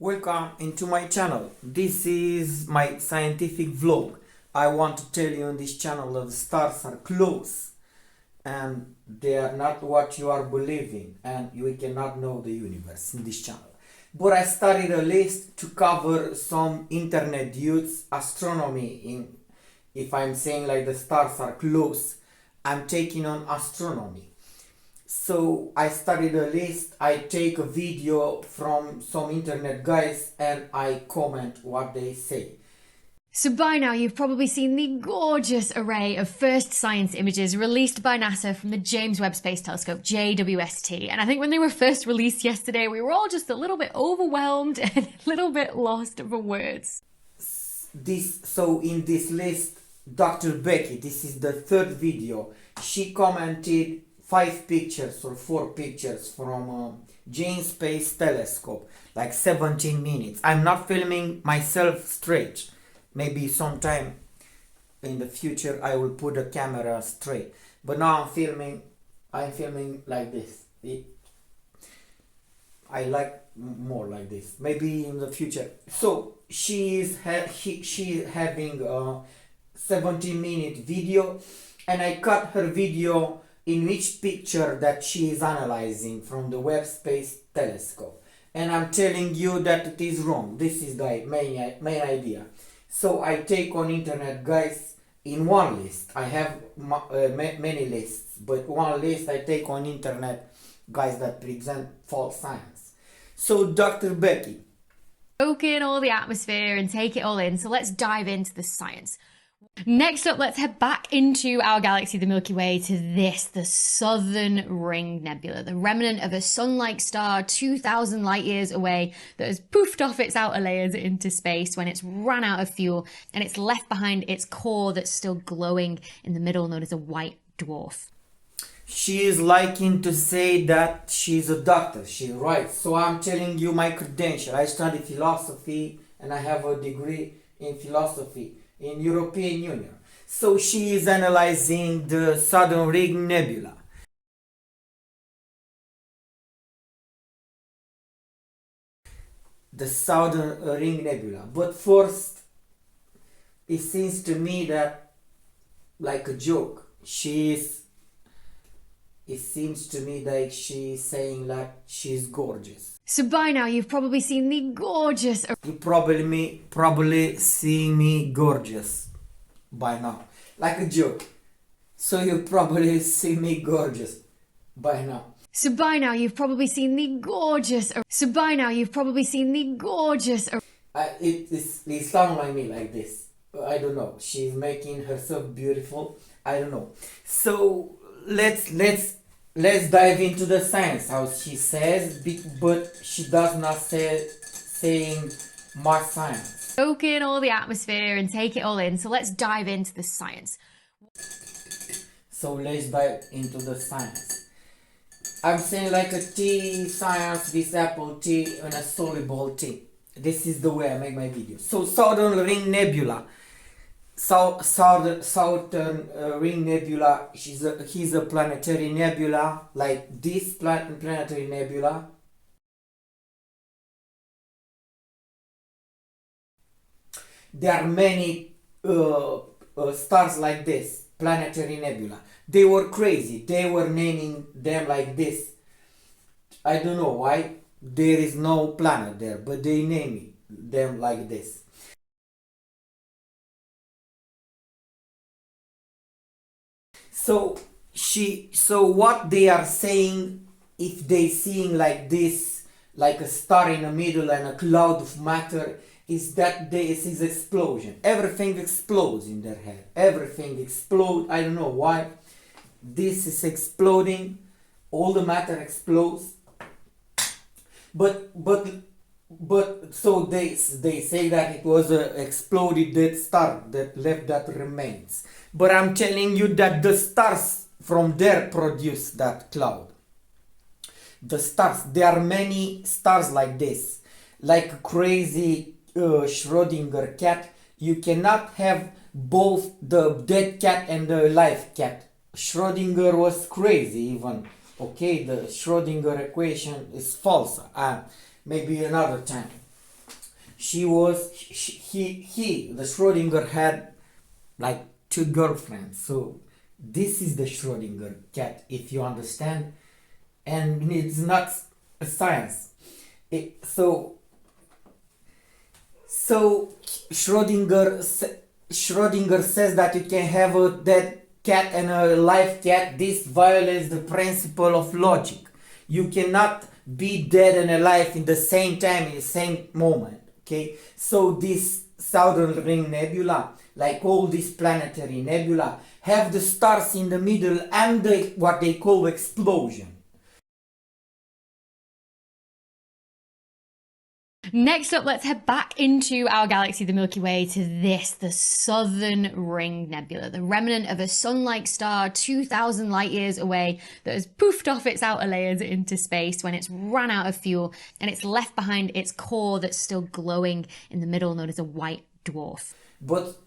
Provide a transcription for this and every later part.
Welcome into my channel. This is my scientific vlog. I want to tell you on this channel that the stars are close and they are not what you are believing, and we cannot know the universe in this channel. But I started a list to cover some internet use astronomy. If I'm saying like the stars are close, I'm taking on astronomy. So I studied a list, I take a video from some internet guys and I comment what they say. So by now you've probably seen the gorgeous array of first science images released by NASA from the James Webb Space Telescope, JWST. And I think when they were first released yesterday, we were all just a little bit overwhelmed and a little bit lost for words. So in this list, Dr. Becky, this is the third video, she commented 5 pictures or 4 pictures from James Space Telescope, like 17 minutes. I'm not filming myself straight. Maybe sometime in the future I will put the camera straight. But now I'm filming like this. I like more like this. Maybe in the future. So she is having a 17-minute video, and I cut her video in each picture that she is analyzing from the Webb Space Telescope, and I'm telling you that it is wrong. This is the main idea. So I take on internet guys in one list. I have many lists, but one list I take on internet guys that present false science. So Dr. Becky, Soak in all the atmosphere and take it all in. So let's dive into the science. Next up, let's head back into our galaxy, the Milky Way, to the Southern Ring Nebula, the remnant of a sun-like star 2,000 light years away that has poofed off its outer layers into space when it's run out of fuel, and it's left behind its core that's still glowing in the middle, known as a white dwarf. she is liking to say that she's a doctor. She writes. So I'm telling you my credential. I study philosophy and I have a degree in philosophy in European Union. So she is analyzing the Southern Ring Nebula. The Southern Ring Nebula. But first, it seems to me that, like a joke, it seems to me like she's saying like she's gorgeous. So by now you've probably seen the gorgeous... You probably see me gorgeous by now. Like a joke. So you probably see me gorgeous by now. So by now you've probably seen the gorgeous... So by now you've probably seen the gorgeous... It sounds like me like this. I don't know. She's making herself beautiful. I don't know. So let's dive into the science, how she says, but she does not saying much science. Soak in all the atmosphere and take it all in. So let's dive into the science. So let's dive into the science. I'm saying like a tea science, this apple tea and a soluble tea. This is the way I make my video. So Southern Ring Nebula. Southern Ring Nebula, he's a planetary nebula, like this planetary nebula. There are many stars like this, planetary nebula. They were crazy. They were naming them like this. I don't know why. There is no planet there, but they name them like this. So what they are saying, if they seeing like this, like a star in the middle and a cloud of matter, is that this is explosion. Everything explodes in their head. Everything explodes. I don't know why. This is exploding. All the matter explodes. But so they say that it was a exploded dead star that left that remains. But I'm telling you that the stars from there produce that cloud. The stars, there are many stars like this, like a crazy Schrodinger cat. You cannot have both the dead cat and the live cat. Schrodinger was crazy even. Okay, the Schrodinger equation is false. Maybe another time. the Schrodinger had like two girlfriends. So this is the Schrodinger cat, if you understand, and it's not a science. So Schrodinger says that you can have a dead cat and a live cat. This violates the principle of logic. You cannot be dead and alive in the same time, in the same moment. Okay, so this Southern Ring Nebula, like all these planetary nebula, have the stars in the middle and what they call explosion. Next up, let's head back into our galaxy, the Milky Way, to this, the Southern Ring Nebula, the remnant of a sun-like star 2,000 light years away that has poofed off its outer layers into space when it's ran out of fuel, and it's left behind its core that's still glowing in the middle, known as a white dwarf. But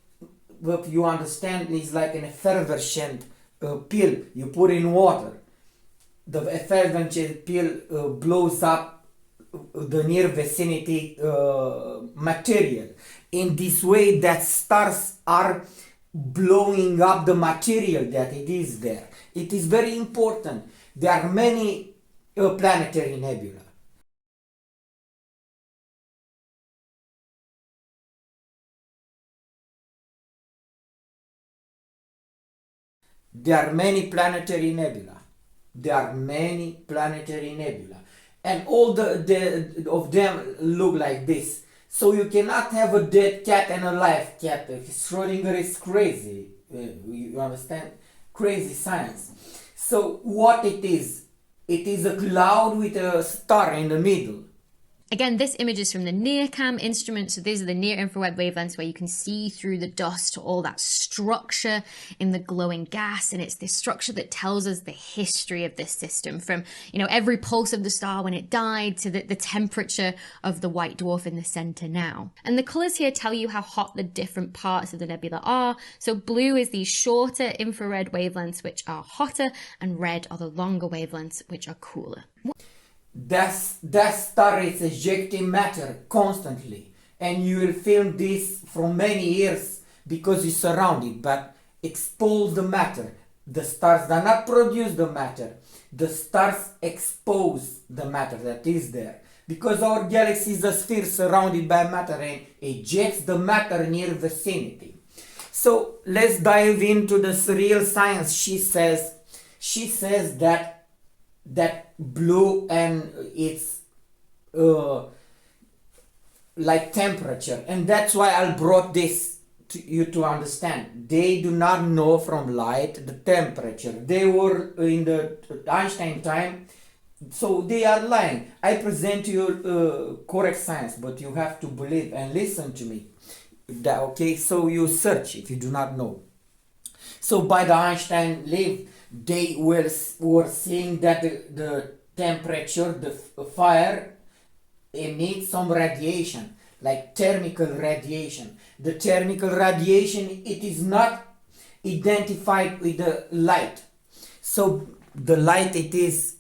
what you understand is like an effervescent pill you put in water. The effervescent pill blows up the near vicinity material. In this way, that stars are blowing up the material that it is there. It is very important. There are many planetary nebula. There are many planetary nebula. And all the of them look like this. So you cannot have a dead cat and a live cat. Schrodinger is crazy. You understand? Crazy science. So what it is a cloud with a star in the middle. Again, this image is from the NIRCam instrument. So these are the near infrared wavelengths where you can see through the dust all that structure in the glowing gas. And it's this structure that tells us the history of this system, from, every pulse of the star when it died to the temperature of the white dwarf in the center now. And the colors here tell you how hot the different parts of the nebula are. So blue is these shorter infrared wavelengths, which are hotter, and red are the longer wavelengths, which are cooler. That star is ejecting matter constantly, and you will film this for many years because it's surrounded, but expose the matter. The stars do not produce the matter. The stars expose the matter that is there. Because our galaxy is a sphere surrounded by matter and ejects the matter near vicinity. So let's dive into this real science. She says that blue and it's like temperature, and that's why I brought this to you to understand. They do not know from light the temperature. They were in the Einstein time, so they are lying. I present you correct science, but you have to believe and listen to me. Okay, so you search if you do not know. So by the Einstein live, they were seeing that the temperature, the fire emits some radiation, like thermal radiation. The thermal radiation, it is not identified with the light. So the light, it is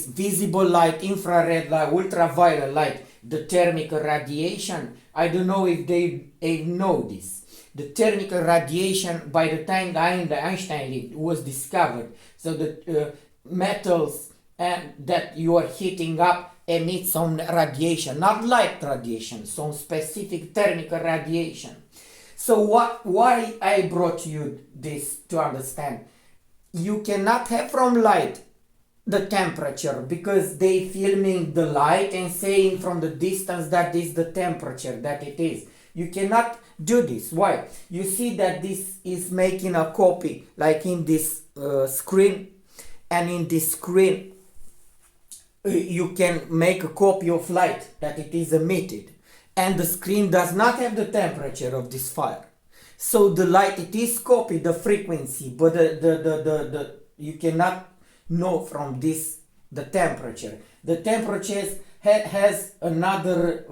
visible light, infrared light, ultraviolet light. The thermal radiation, I don't know if they know this. The thermal radiation, by the time Einstein lived, was discovered. So the metals that you are heating up emit some radiation, not light radiation, some specific thermal radiation. So why I brought you this to understand? You cannot have from light the temperature, because they filming the light and saying from the distance that is the temperature that it is. You cannot do this. Why? You see that this is making a copy, like in this screen, and in this screen you can make a copy of light that it is emitted, and the screen does not have the temperature of this fire. So the light, it is copied the frequency, but the you cannot know from this the temperature. The temperature has another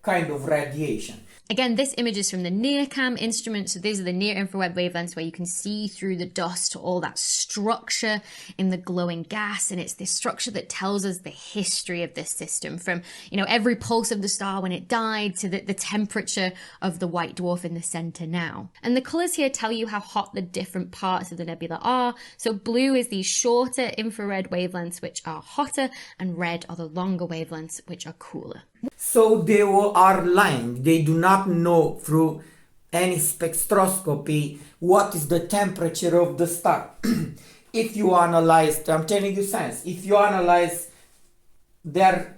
kind of radiation. Again, this image is from the NIRCam instrument. So these are the near infrared wavelengths where you can see through the dust all that structure in the glowing gas. And it's this structure that tells us the history of this system, from, every pulse of the star when it died to the temperature of the white dwarf in the center now. And the colors here tell you how hot the different parts of the nebula are. So blue is these shorter infrared wavelengths, which are hotter, and red are the longer wavelengths, which are cooler. So they are lying. They do not know through any spectroscopy what is the temperature of the star. If you analyze, I'm telling you science, if you analyze their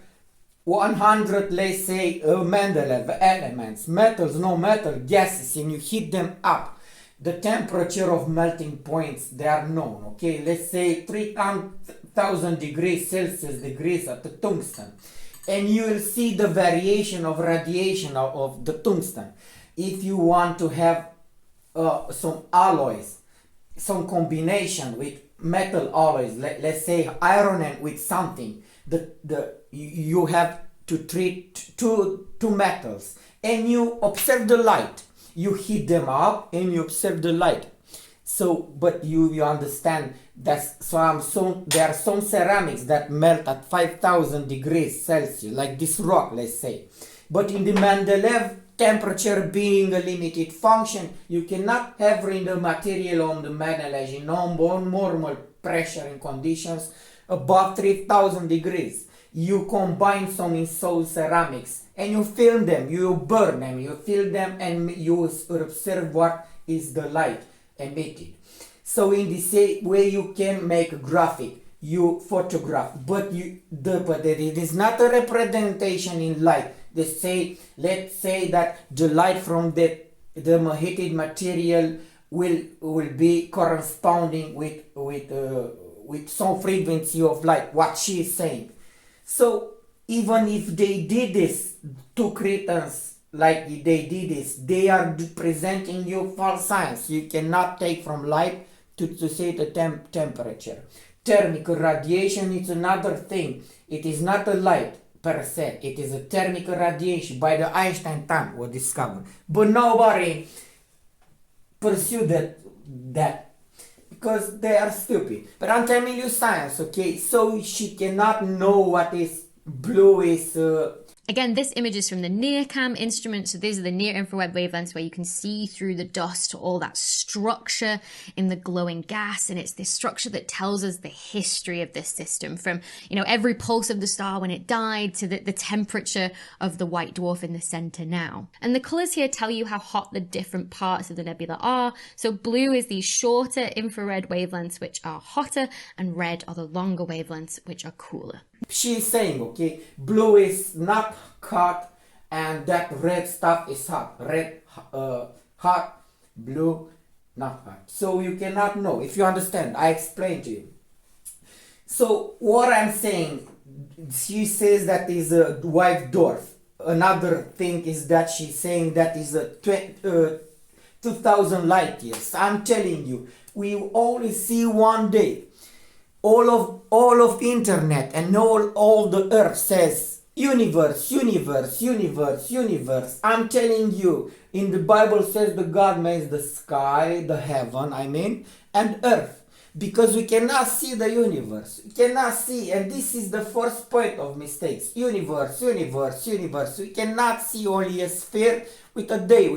100, let's say, Mendeleev elements, metals, no metal, gases, and you heat them up, the temperature of melting points, they are known, okay? Let's say 3,000 degrees Celsius degrees at the tungsten. And you will see the variation of radiation of the tungsten. If you want to have some alloys, some combination with metal alloys, let's say iron and with something, you have to treat two metals, and you observe the light. You heat them up and you observe the light. So, but you understand that there are some ceramics that melt at 5,000 degrees Celsius, like this rock, let's say. But in the Mendeleev, temperature being a limited function, you cannot have in the material on the Mendeleev in normal pressure and conditions above 3,000 degrees. You combine some in soul ceramics and you film them, you burn them, you fill them, and you observe what is the light emitted. So in the same way you can make a graphic, you photograph, but it is not a representation in light. Let's say that the light from the heated material will be corresponding with some frequency of light, what she is saying. So even if they did this, two Cretans, like they did this, they are presenting you false science. You cannot take from light to say the temperature. Thermic radiation is another thing. It is not a light per se. It is a thermic radiation. By the Einstein time was discovered. But nobody pursued that because they are stupid. But I'm telling you science, okay? So she cannot know what is blue is... Again, this image is from the NIRCam instrument. So these are the near infrared wavelengths where you can see through the dust all that structure in the glowing gas. And it's this structure that tells us the history of this system, from, every pulse of the star when it died to the temperature of the white dwarf in the center now. And the colors here tell you how hot the different parts of the nebula are. So blue is these shorter infrared wavelengths, which are hotter, and red are the longer wavelengths, which are cooler. She's saying, okay, blue is not hot and that red stuff is hot. Red, hot, blue, not hot. So you cannot know. If you understand, I explained to you. So what I'm saying, she says that is a white dwarf. Another thing is that she's saying that is a 2,000 light years. I'm telling you, we only see one day. All of internet and all the earth says universe, universe, universe, universe. I'm telling you, in the Bible says the God made the sky, the heaven, and earth. Because we cannot see the universe. We cannot see, and this is the first point of mistakes. Universe, universe, universe. We cannot see only a sphere with a day,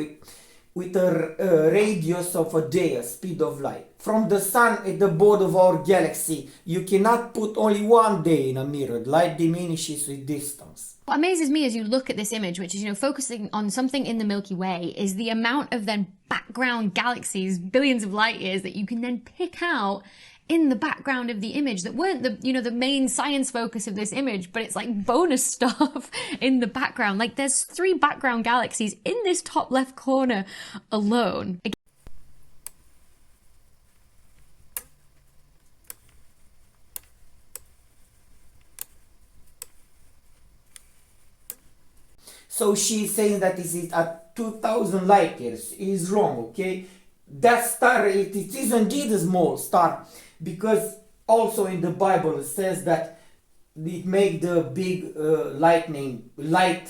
with a radius of a day, a speed of light. From the sun at the board of our galaxy, you cannot put only one day in a mirror. Light diminishes with distance. What amazes me as you look at this image, which is, focusing on something in the Milky Way, is the amount of then background galaxies, billions of light years, that you can then pick out in the background of the image that weren't the main science focus of this image, but it's like bonus stuff in the background. Like there's 3 background galaxies in this top left corner alone. So she's saying that this is at 2,000 light years. Is wrong, okay? That star, it is indeed a small star, because also in the Bible it says that it make the big light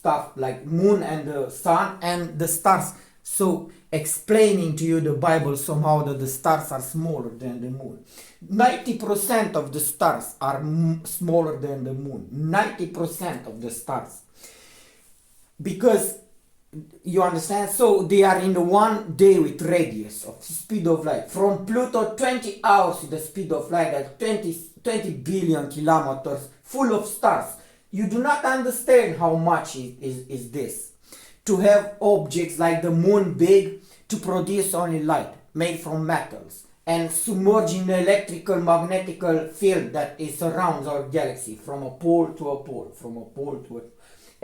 stuff like moon and the sun and the stars. So explaining to you the Bible somehow that the stars are smaller than the moon. 90% of the stars are smaller than the moon. 90% of the stars. Because you understand, so they are in the 1 day with radius of speed of light. From Pluto, 20 hours with the speed of light at 20 billion kilometers, full of stars. You do not understand how much is this. To have objects like the moon big to produce only light made from metals and submerged in the electrical magnetical field that is surrounds our galaxy from a pole to a pole, from a pole to a,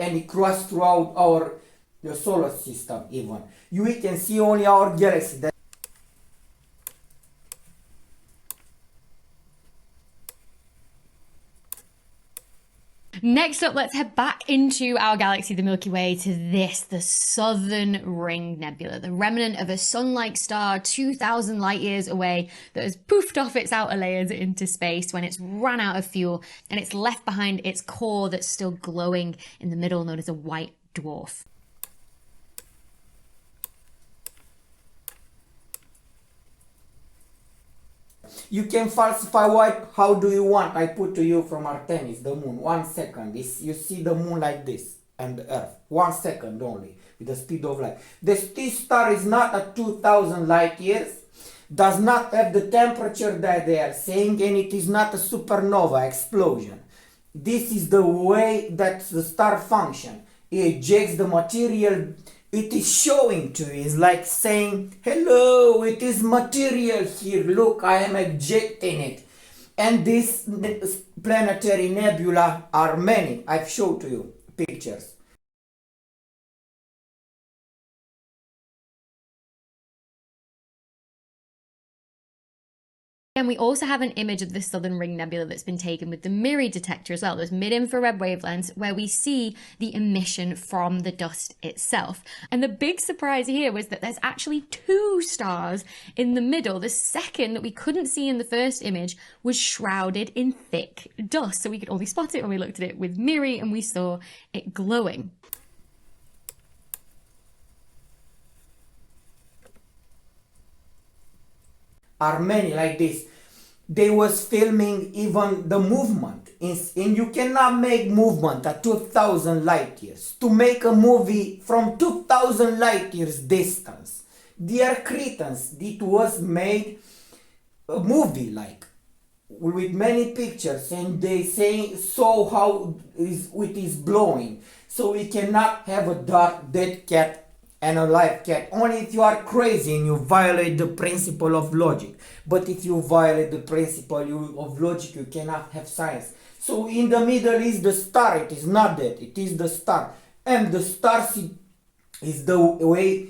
and it crosses throughout our the solar system even. We can see only our galaxy. Next up, let's head back into our galaxy, the Milky Way, to this, the Southern Ring Nebula, the remnant of a sun-like star 2,000 light years away that has poofed off its outer layers into space when it's run out of fuel, and it's left behind its core that's still glowing in the middle, known as a white dwarf. You can falsify white. How do you want? I put to you from Artemis, the moon. 1 second. You see the moon like this and the earth. 1 second only with the speed of light. This star is not at 2,000 light years. Does not have the temperature that they are saying, and it is not a supernova explosion. This is the way that the star function. It ejects the material. It is showing to you. It's like saying, hello, it is material here. Look, I am ejecting it. And these planetary nebula are many. I've showed to you pictures. And we also have an image of the Southern Ring Nebula that's been taken with the MIRI detector as well, those mid-infrared wavelengths, where we see the emission from the dust itself. And the big surprise here was that there's actually 2 stars in the middle. The second that we couldn't see in the first image was shrouded in thick dust. So we could only spot it when we looked at it with MIRI and we saw it glowing. Are many like this. They was filming even the movement, and you cannot make movement at 2,000 light years. To make a movie from 2,000 light years distance, dear Cretans, it was made a movie like with many pictures, and they say so how it is blowing. So we cannot have a dead cat and a live cat, only if you are crazy and you violate the principle of logic. But if you violate the principle of logic, you cannot have science. So in the middle is the star. It is not that, it is the star, and the star is the way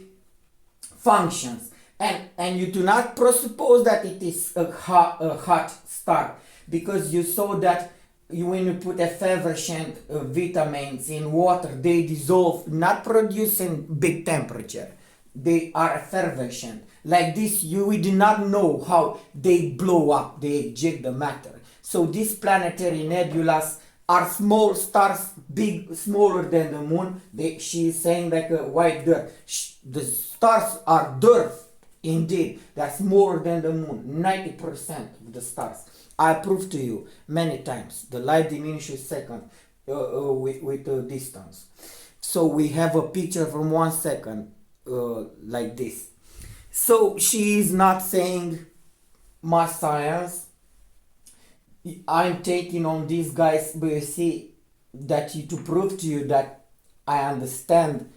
functions, and you do not presuppose that it is a hot star, because you saw that when you put effervescent vitamins in water, they dissolve, not producing big temperature. They are effervescent. Like this, we do not know how they blow up, they eject the matter. So these planetary nebulas are small stars, smaller than the moon. She is saying like a white dirt. The stars are dirt, indeed. They're smaller than the moon. 90% of the stars. I proved to you many times. The light diminishes second with the distance. So we have a picture from 1 second like this. So she is not saying my science. I'm taking on these guys, but you see that to prove to you that I understand.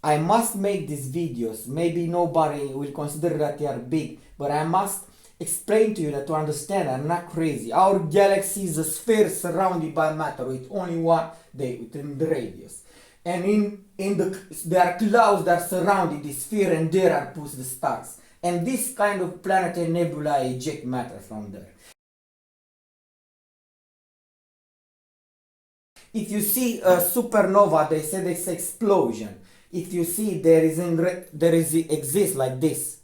I must make these videos. Maybe nobody will consider that they are big, but I must explain to you that to understand I'm not crazy. Our galaxy is a sphere surrounded by matter with only one day within the radius. And there are clouds that surround this sphere, and there are put the stars. And this kind of planetary nebula eject matter from there. If you see a supernova, they say it's explosion. If you see there exists like this.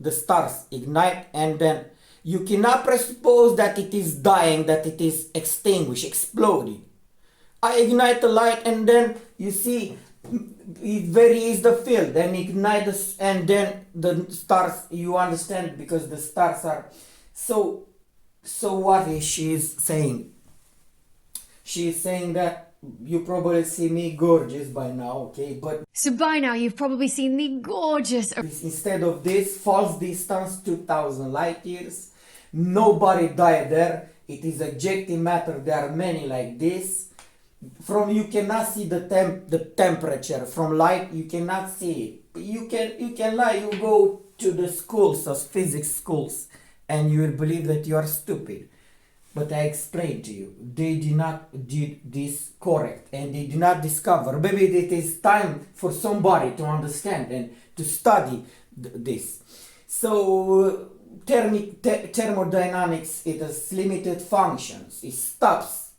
The stars ignite, and then you cannot presuppose that it is dying, that it is extinguished, exploding. I ignite the light, and then you see it varies the field, then ignite this, and then the stars, you understand, because the stars are so what is she is saying? She is saying that you probably see me gorgeous by now, okay, but So by now you've probably seen the gorgeous... instead of this false distance 2000 light years, nobody died there. It is objective matter. There are many like this. From you cannot see the temperature from light. You cannot see it. You can lie. You go to the schools, of physics schools, and you will believe that you are stupid. But I explained to you, they did not did this correct, and they did not discover. Maybe it is time for somebody to understand and to study this. So thermodynamics, it has limited functions. It stops,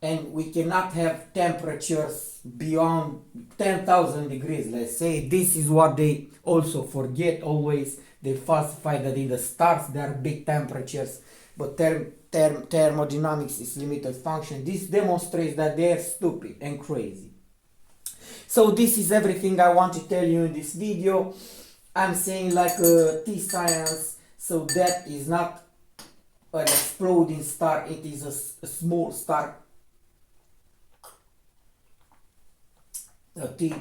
and we cannot have temperatures beyond 10,000 degrees. Let's say this is what they also forget always. They falsify that in the stars there are big temperatures, but thermodynamics is limited function. This demonstrates that they are stupid and crazy. So this is everything I want to tell you in this video. I'm saying like T-science, so that is not an exploding star, it is a small star. A tea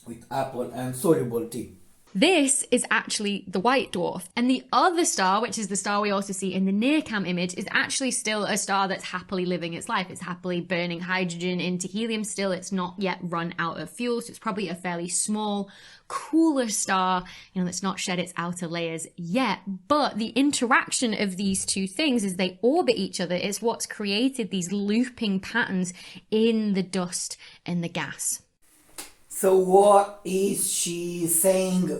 with apple and soluble tea. This is actually the white dwarf. And the other star, which is the star we also see in the near-cam image, is actually still a star that's happily living its life. It's happily burning hydrogen into helium still. It's not yet run out of fuel, so it's probably a fairly small, cooler star, that's not shed its outer layers yet. But the interaction of these two things as they orbit each other is what's created these looping patterns in the dust and the gas. So what is she saying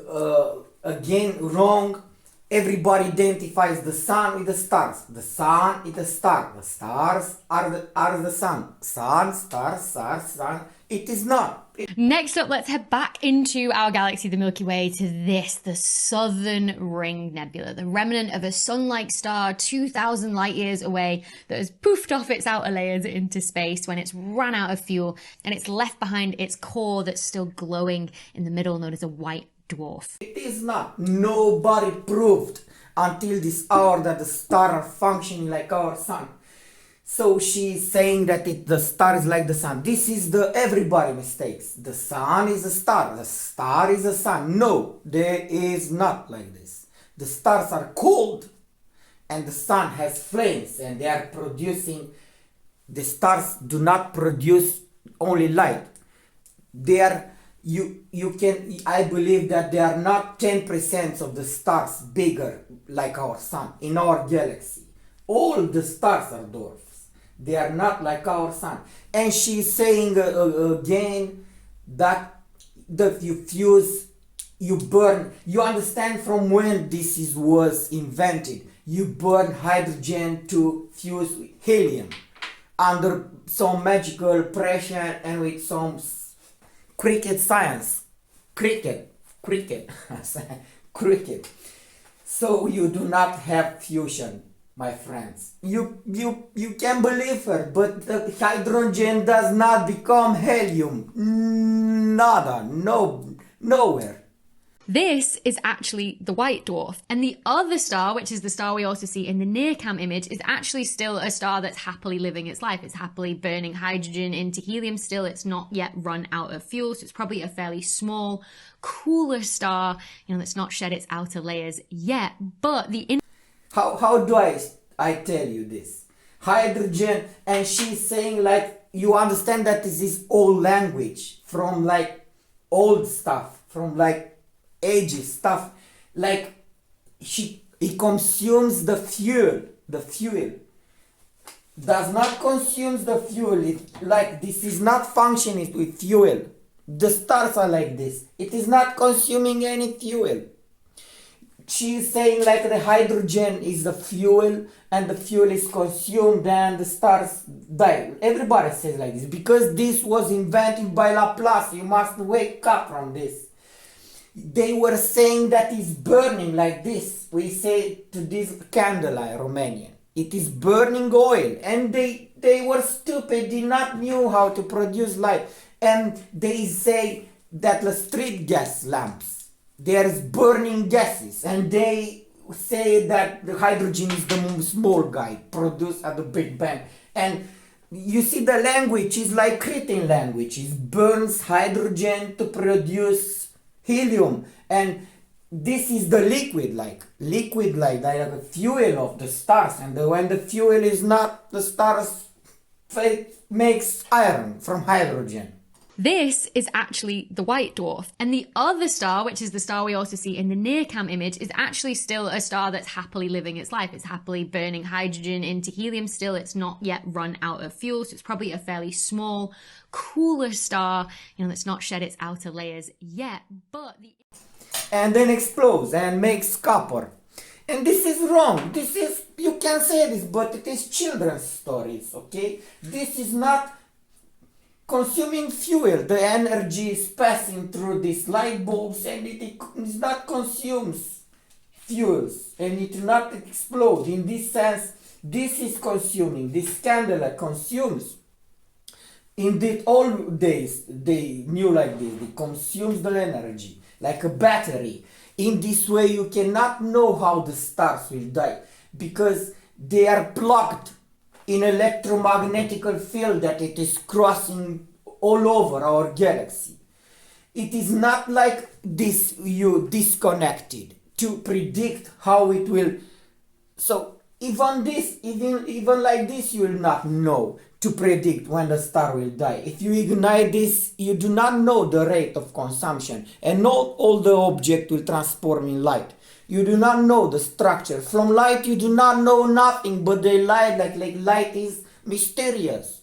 again wrong? Everybody identifies the sun with the stars. The sun is the star. The stars are the sun. Sun, stars, sun. It is not. Next up, let's head back into our galaxy, the Milky Way, to this, the Southern Ring Nebula, the remnant of a sun-like star 2,000 light years away that has poofed off its outer layers into space when it's run out of fuel, and it's left behind its core that's still glowing in the middle, known as a white dwarf. It is not. Nobody proved until this hour that the stars are functioning like our sun. So she's saying that the star is like the sun. This is everybody mistakes. The sun is a star. The star is a sun. No, there is not like this. The stars are cold, and the sun has flames, and they are producing. The stars do not produce only light. They are. I believe that they are not 10% of the stars bigger like our sun in our galaxy. All the stars are dwarfs. They are not like our sun. And she's saying again that you fuse, you burn. You understand from when this was invented. You burn hydrogen to fuse with helium under some magical pressure and with some cricket science. Cricket. So you do not have fusion, my friends. You can believe her, but the hydrogen does not become helium. Nada. Nowhere. This is actually the white dwarf. And the other star, which is the star we also see in the near-cam image, is actually still a star that's happily living its life. It's happily burning hydrogen into helium still. It's not yet run out of fuel, so it's probably a fairly small, cooler star, that's not shed its outer layers yet. But How do I tell you this? Hydrogen, and she's saying like, you understand that this is old language from like old stuff, from like ages stuff, like it consumes the fuel does not consume the fuel. This is not functioning with fuel. The stars are like this. It is not consuming any fuel. She is saying like the hydrogen is the fuel, and the fuel is consumed and the stars die. Everybody says like this because this was invented by Laplace. You must wake up from this. They were saying that it's burning like this. We say to this candle in Romanian. It is burning oil, and they were stupid, did not knew how to produce light, and they say that the street gas lamps, there's burning gases, and they say that the hydrogen is the small guy produced at the Big Bang. And you see, the language is like Cretan language. It burns hydrogen to produce helium, and this is the liquid like a fuel of the stars. And when the fuel is not, the stars makes iron from hydrogen. This is actually the white dwarf. And the other star, which is the star we also see in the near-cam image, is actually still a star that's happily living its life. It's happily burning hydrogen into helium still. It's not yet run out of fuel, so it's probably a fairly small, cooler star, that's not shed its outer layers yet. And then explodes and makes copper. And this is wrong. You can say this, but it is children's stories, okay? This is not consuming fuel. The energy is passing through these light bulbs, and it is not consumes fuels, and it will not explode. In this sense, this is consuming. This candle consumes. In the old days, they knew like this. It consumes the energy like a battery. In this way, you cannot know how the stars will die, because they are plugged in electromagnetic field that it is crossing all over our galaxy. It is not like this you disconnected to predict how it will. So even like this, you will not know to predict when the star will die. If you ignite this, you do not know the rate of consumption, and not all the object will transform in light. You do not know the structure. From light, you do not know nothing, but the light, like light is mysterious.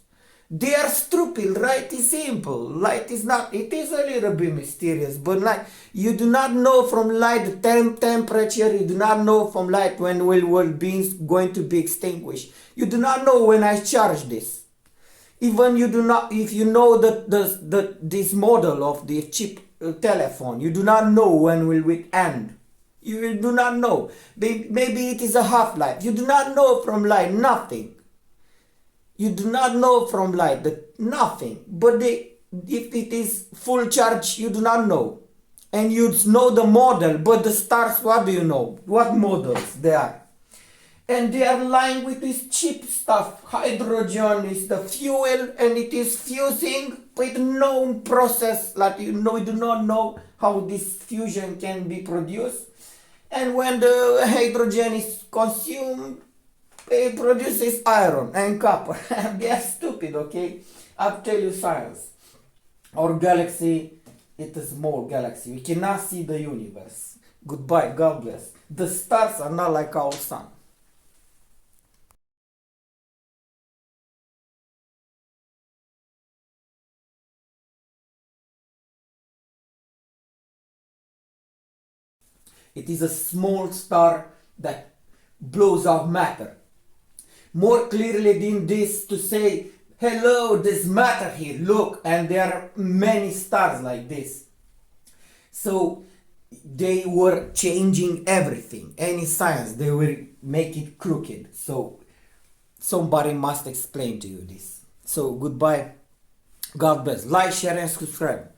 They are stupid. Light is simple. Light is not. It is a little bit mysterious, but like you do not know from light the temperature. You do not know from light when will be going to be extinguished. You do not know when I charge this. Even you do not. If you know this model of the cheap telephone, you do not know when will it end. You do not know. Maybe it is a half-life. You do not know from light nothing. You do not know from light nothing. But if it is full charge, you do not know. And you know the model, but the stars, what do you know? What models they are? And they are lying with this cheap stuff. Hydrogen is the fuel, and it is fusing with no process. Like we do not know how this fusion can be produced. And when the hydrogen is consumed, it produces iron and copper. They are stupid, okay? I'll tell you science. Our galaxy, it is a small galaxy. We cannot see the universe. Goodbye, God bless. The stars are not like our sun. It is a small star that blows out matter. More clearly than this to say, hello, there's matter here, look, and there are many stars like this. So they were changing everything. Any science, they will make it crooked. So somebody must explain to you this. So goodbye. God bless. Like, share, and subscribe.